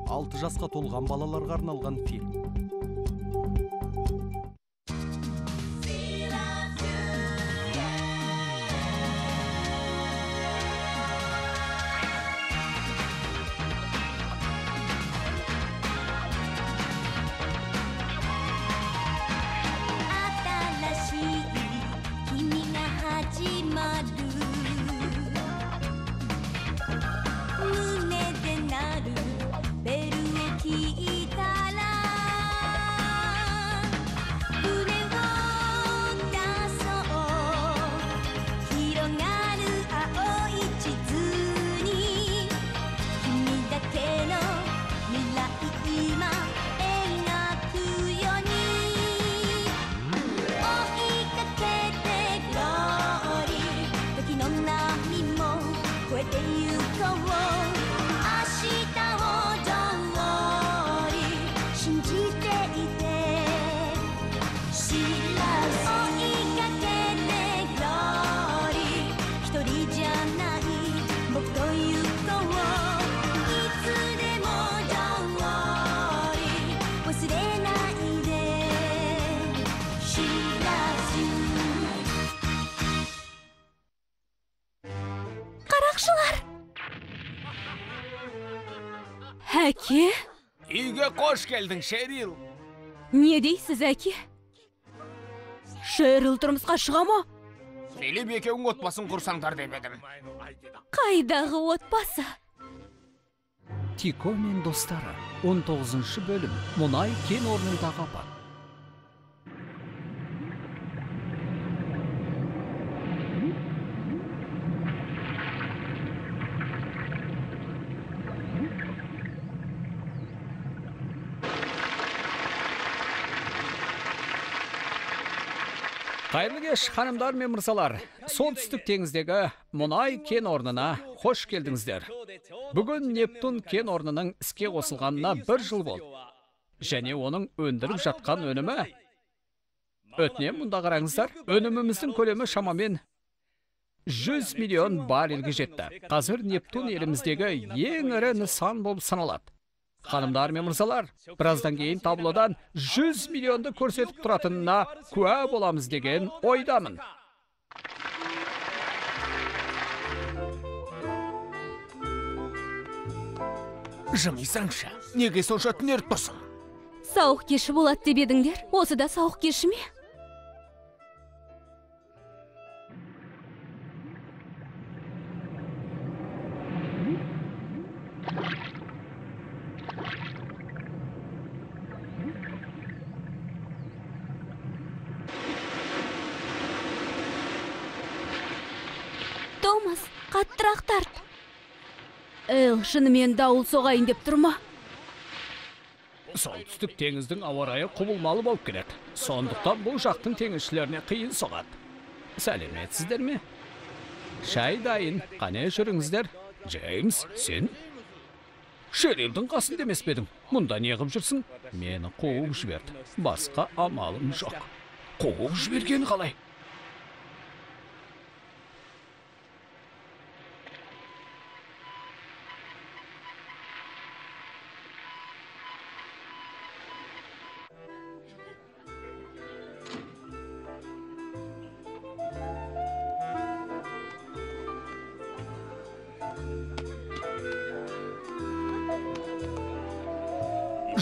6 жасқа толған балаларға арналған фильм. Әке? Үйге қош келдің, Шерил. Не дейсіз, әке? Шерил тұрмысқа шыға ма? Филипп екеуің отбасын құрсаңдар деп едім. Қайдағы отбасы? Тико мен достары. 19 бөлім. Мұнай кен орнындағы апат. Қайырлы кеш, ханымдар мен мырзалар. Солтүстік теңіздегі мұнай кен орнына қош келдіңіздер. Бүгін Нептун кен орнының іске қосылғанына 1 жыл болды. Және оның өндіріп жатқан өнімі. Өтінем, мұнда қараңыздар. Өніміміздің көлемі шамамен 100 миллион баррельге жетті. Қазір Нептун еліміздегі ең ірі нысан болып саналады. Ханымдар мен мырзалар, біраздан кейін таблодан 100 миллионды көрсетіп тұратынына куә боламыз деген ойдамын. Жымисаңшы, неге сонша түнеріп тұрсың? Сауық кеші болады деп едіңдер. Осы да сауық кеші ме? Томас, қаттырақ тарт. Шынымен дауыл соғайын деп тұрма. Солтүстік теңіздің ауа райы құбылмалы болып келеді. Сондықтан бұл жақтың теңізшілеріне қиын соғады. Сәлеметсіздер ме? Шай дайын, қане жүріңіздер. Джеймс, сен? Шерилдің қасын демес бедің. Мұнда не қып жүрсің? Мені қуып жіберді. Басқа амалым жоқ. Қуып жіберген қалай?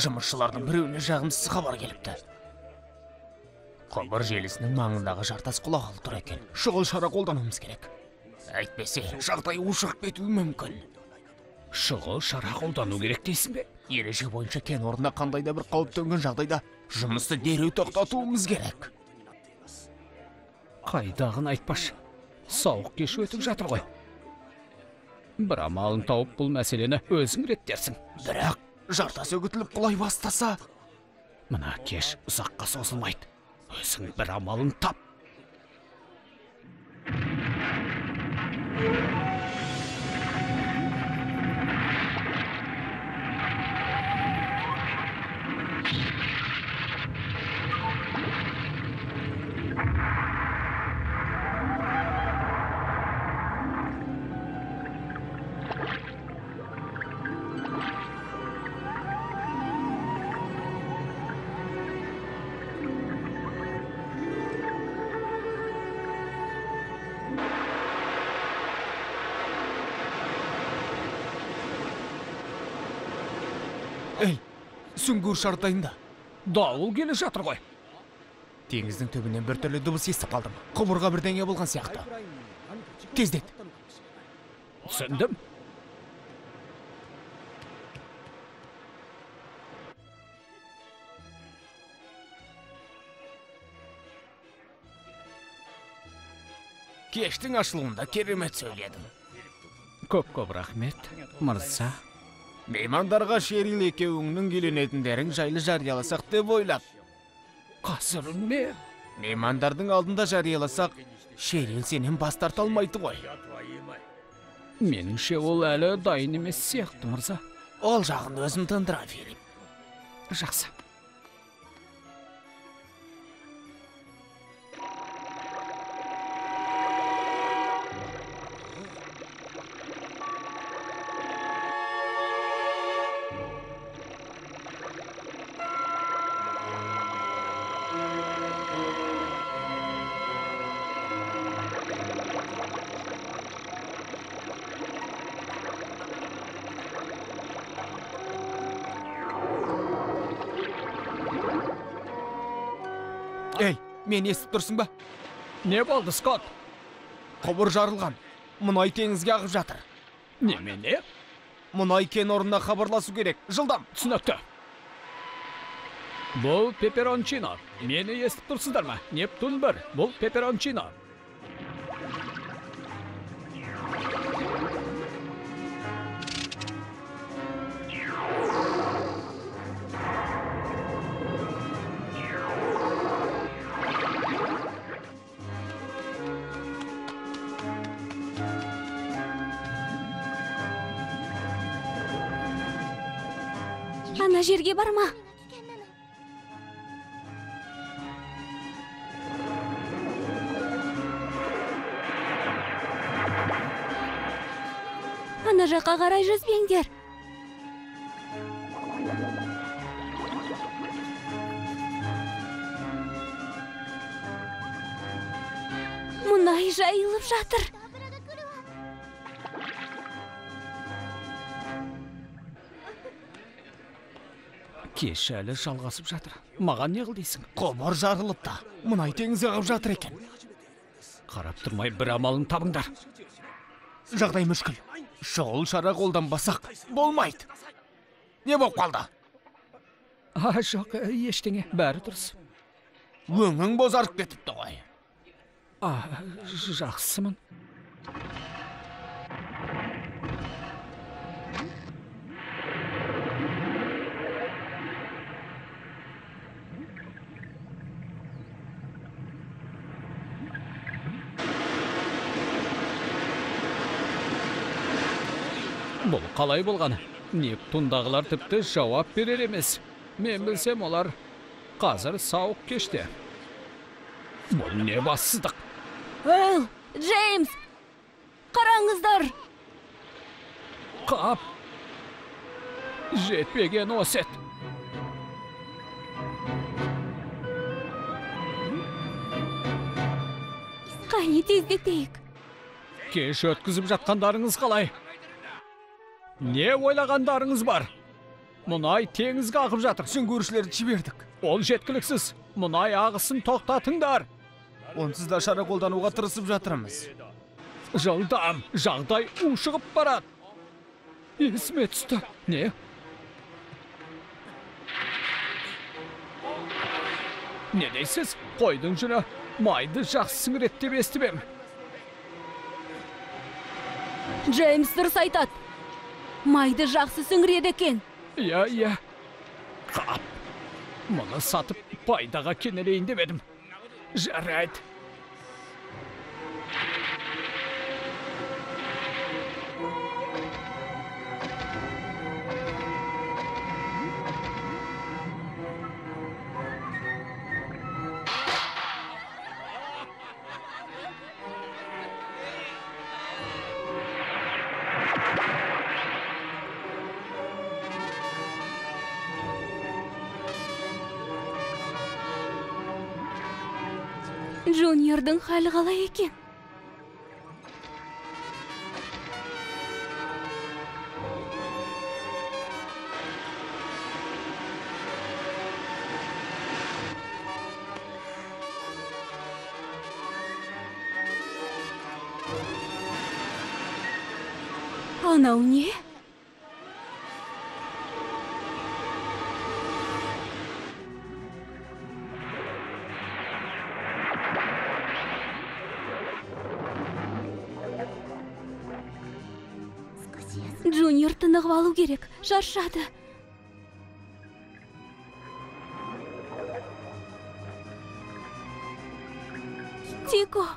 Жұмысшылардың біреуіне жағымсыз хабар келіпті. Құбыр желісінің маңындағы жартас құлағалы тұр екен. Шұғыл шара қолдануымыз керек. Әйтпесе, жағдай ушығып кетуі мүмкін. Шұғыл шара қолдану керек дейсің бе? Ереже бойынша кен орнына қандай да бір қауіп төнген жағдайда жұмысты дереу тоқтатуымыз керек. Қайдағын айтпашы. Сауық кеші өтіп жатыр ғой. Бір амалын тауып бұл мәселені өзің реттерсің. Бірақ жартас өгітіліп құлай бастаса, мына кеш ұзаққа созылмайды. Өзің бір амалын тап. Ей, сүңгүр шартайында. Дауыл келе жатыр ғой. Теңіздің төбінен бір түрлі дыбыс естіп қалдым. Құбырға бірдеңе болған сияқты. Тездет. Түсіндім. Кештің ашылуында керемет сөйледің. Көп рахмет, мырза. Меймандарға Шерил екеуіңнің келенетіндерің жайлы жарияласақ деп ойлап. Қазір Меймандардың алдында жарияласақ, Шерил сенен бас тарта алмайды ғой. меніңше ол әлі дайын емес сияқты, мырза. Ол жағын өзім тындыра Филипп. Жақсы. Ей, мен естіп тұрсың ба? Не болды, Скотт? Құбыр жарылған. Мұнай теңізге ағып жатыр. Немене? Мұнай кен орнына хабарласу керек. Жылдам. Түсінікті. Бұл пеперончино. Мені естіп тұрсыздар ма? Нептун 1. Бұл пеперончино. Ана жерге барма. Ана жаққа қарай жүзбеңдер. Мұнай жайылып жатыр. Кеш әлі жалғасып жатыр. Маған не қыл дейсің? Құбыр жарылып та. Мұнай теңізге ағып жатыр екен. Қарап тұрмай бір амалын табыңдар. Жағдай мүшкіл. Шұғыл шара қолданбасақ болмайды. Не болып қалды? Жоқ, ештеңе. Бәрі дұрыс. Өңің бозарып кетіпті ғой. Жақсымын. Бұл қалай болғаны? Нептундағылар тіпті жауап берер емес. Мен білсем, олар қазір сауық кеште. Бұл не бассыздық? Эл, Джеймс! Қараңыздар! Қап! Жетпеген осет. Қане тездетейік. Кеш өткізіп жатқандарыңыз қалай? Не ойлағандарыңыз бар? Мұнай теңізге ағып жатыр. Сүңгуіршілерді жібердік. Ол жеткіліксіз. Мұнай ағысын тоқтатыңдар. Онсыз да шара қолдануға тырысып жатырмыз. Жылдам, жағдай ушығып барады. Есіме түсті. Не? Не дейсіз? Қойдың жүні майды жақсы сіңіреді деп естіп ем. Джеймс дұрыс айтады. Майды жақсы сіңіреді екен. Иә. Қап. Мұны сатып пайдаға кенелейін деп едім. Жарайды. Джуниордың халі қалай екен? Анау не? Джуниор тынығып алу керек, шаршады. Тико.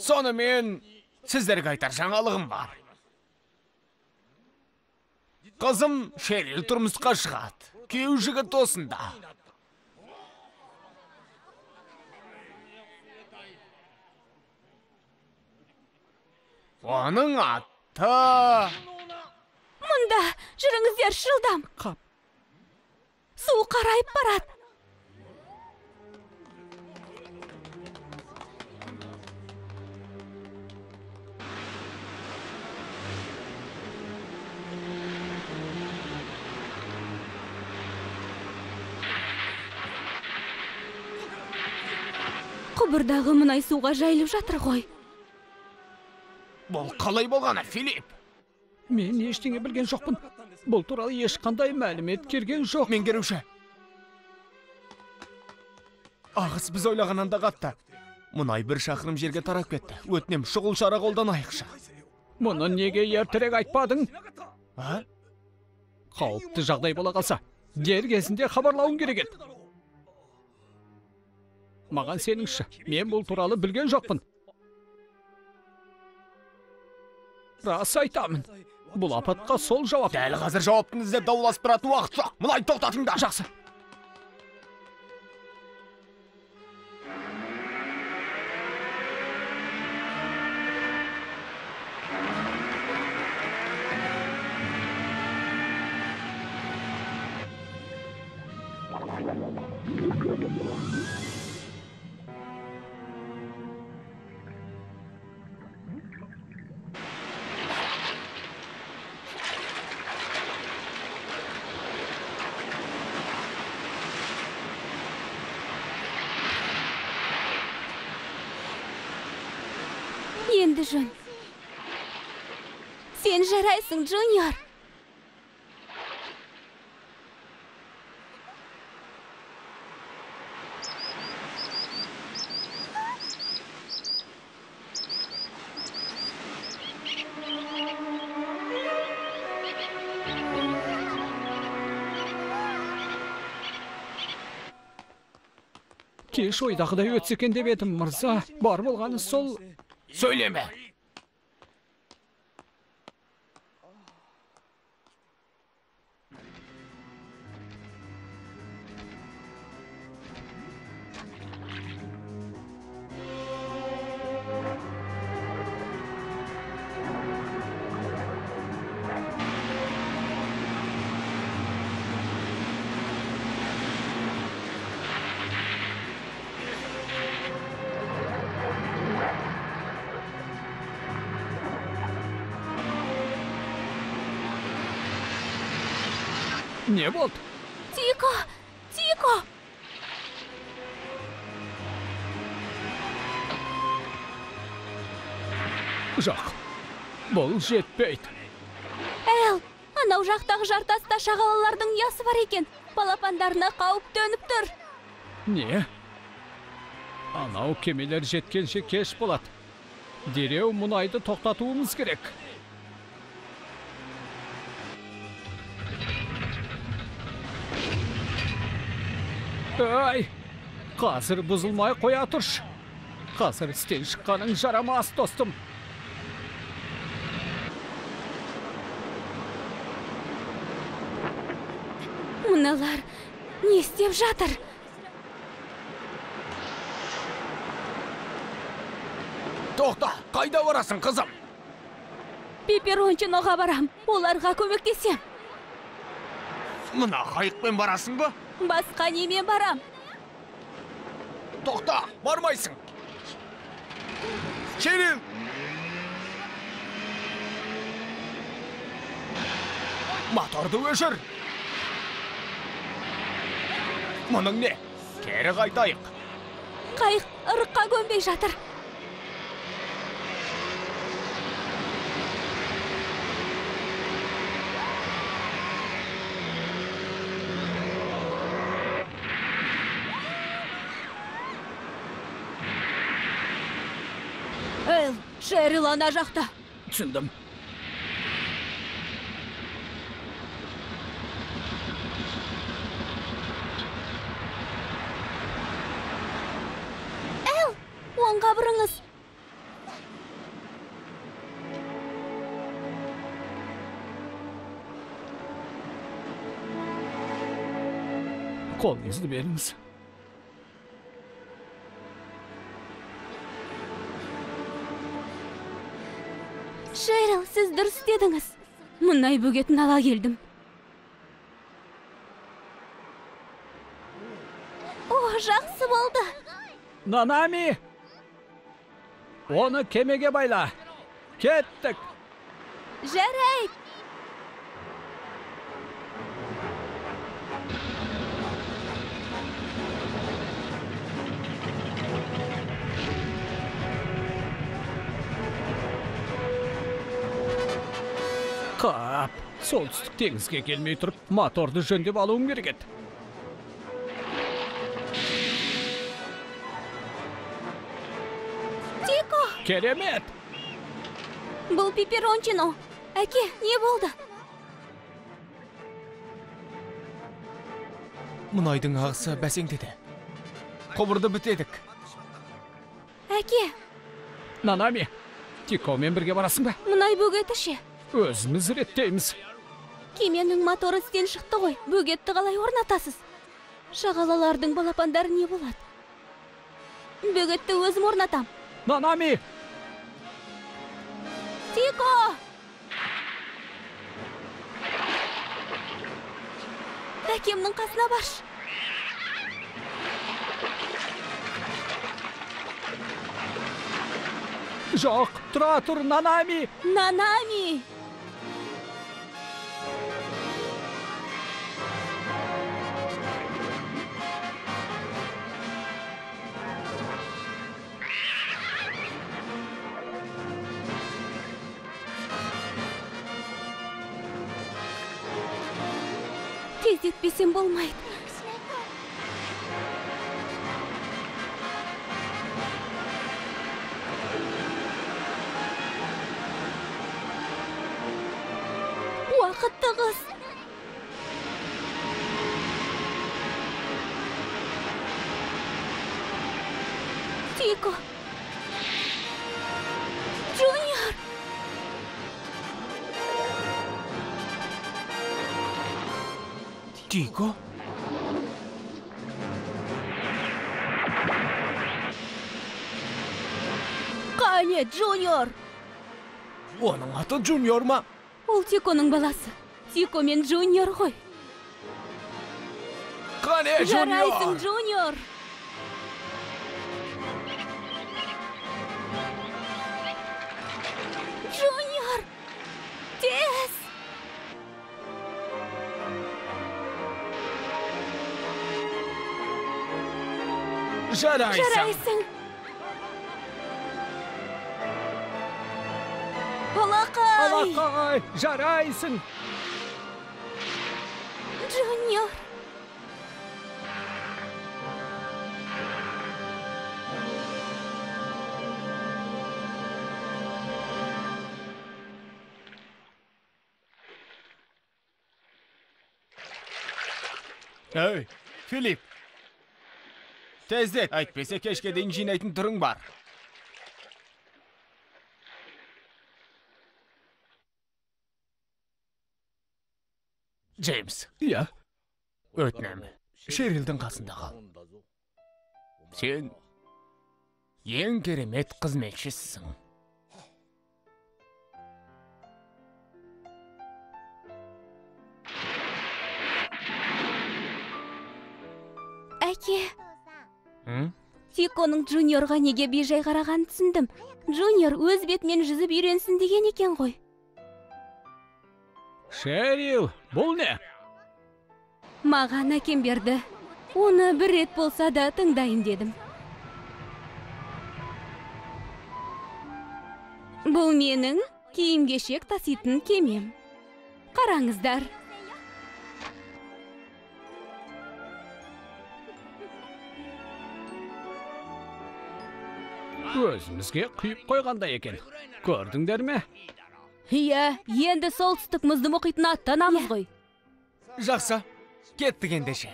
Сонымен сіздерге айтар жаңалығым бар. Қызым Шерил тұрмысқа шығады. Күйеу жігіт осында. Оның аты... Мұнда жүріңіздер жылдам. Қап. Су қарайып барады. Құбырдағы мұнай суға жайылып жатыр ғой. Бұл қалай болғаны, Филипп? Мен ештеңе білген жоқпын. Бұл туралы ешқандай мәлімет келген жоқ. Меңгеруші. Ағыс біз ойлағаннан да қатты. Мұнай бір шақырым жерге тарап кетті. Өтінем, шұғыл шара қолданайықшы. Мұны неге ертерек айтпадың? А? Қауіпті жағдай бола қалса, дер кезінде хабарлауың керек еді. Маған сеніңші, мен бұл туралы білген жоқпын. Рас айтамын. Бұл апатқа сол жауап. Дәл қазір жауаптың іздеп дауласып тұратын уақыт жоқ. Мұнай тоқтатыңдар. Жақсы. Енді жөн. Сен жарайсың, Джуниор. Кеш ойдағыдай өтсе екен деп едім, мырза. Бар болғаны сол... Сөйлеме. Не болды? Тико! Тико! Жоқ. Бұл жетпейді. Әл, анау жақтағы жартаста шағалалардың ясы бар екен. Балапандарына қауіп төніп тұр. Не? Анау кемелер жеткенше кеш болады. Дереу мұнайды тоқтатуымыз керек. Ай, қазір бұзылмай қоя тұршы. Қазір істен шыққаның жарамас, достым. Мыналар не істеп жатыр? Тоқта, қайда барасың, қызым? Пеперончиноға барам, оларға көмектесем. Мына қайықпен барасың ба? Басқа немен барам? Тоқта, бармайсың. Шерил! Моторды өшір. Мұның не? Кері қайтайық. Қайық ырыққа көнбей жатыр. Эйл, Шерил ана жақта. Түсіндім. Оңға бұрыңыз. Қолыңызды беріңіз. Шерил, сіз дұрыс дедіңіз. Мұнай бөгетін ала келдім. О, жақсы болды. Нанами! Оны кемеге байла. Кеттік. Жарайды. Қап, солтүстік теңізге келмей тұрып, моторды жөндеп алуым керек еді. Тико! Керемет! Бұл пеперончино. Әке, не болды? Мұнайдың ағысы бәсеңдеді. Құбырды бітедік. Әке, Нанами, Тикомен бірге барасың ба? мұнай бөгеті ше. Өзіміз реттейміз. Кеменің моторы істен шықты ғой. Бөгетті қалай орнатасыз? Шағалалардың балапандары не болады? Бөгетті өзім орнатам. Нанами! Тико! Әкемнің қасына баршы. Жоқ, тұра тұр, Нанами! Нанами! Тездетпесем болмайды. Уақытты қыз. Тико. Джуниор. Тико? Қане, Джуниор. Оның аты Джуниор ма? Ол Тиконың баласы. Тико мен Джуниор ғой. Қане, Жарайсың, Джуниор! Джуниор. Джуниор. Тез. Жарайсың. Алақай. Алақай, жарайсың. Джуниор. Эй, Филипп! Тездет, әйтпесе кешке дейін жинайтын түрің бар. Джеймс, Иә, өтінем. Шерилдің қасында қал. Сен ең керемет қызметшісің. Әке, М? Тек оның Джуниорға неге бейжай қарағанын түсіндім. Джуниор өз бетімен жүзіп үйренсін деген екен ғой. Шерил, бұл не? Маған әкем берді. Оны бір рет болса да тыңдайын дедім. Бұл менің киім-кешек таситын кемем. Қараңыздар. Өзімізге құйып қойғандай екен. Көрдіңдер ме? Иә, енді солтүстік мұзды мұхитына аттанамыз ғой. Жақсы, кеттік ендеше.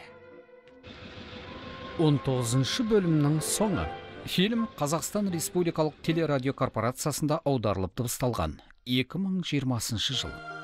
19 бөлімнің соңы. Фильм Қазақстан Республикалық телерадио корпорациясында аударылып дыбысталған. 2020 жыл.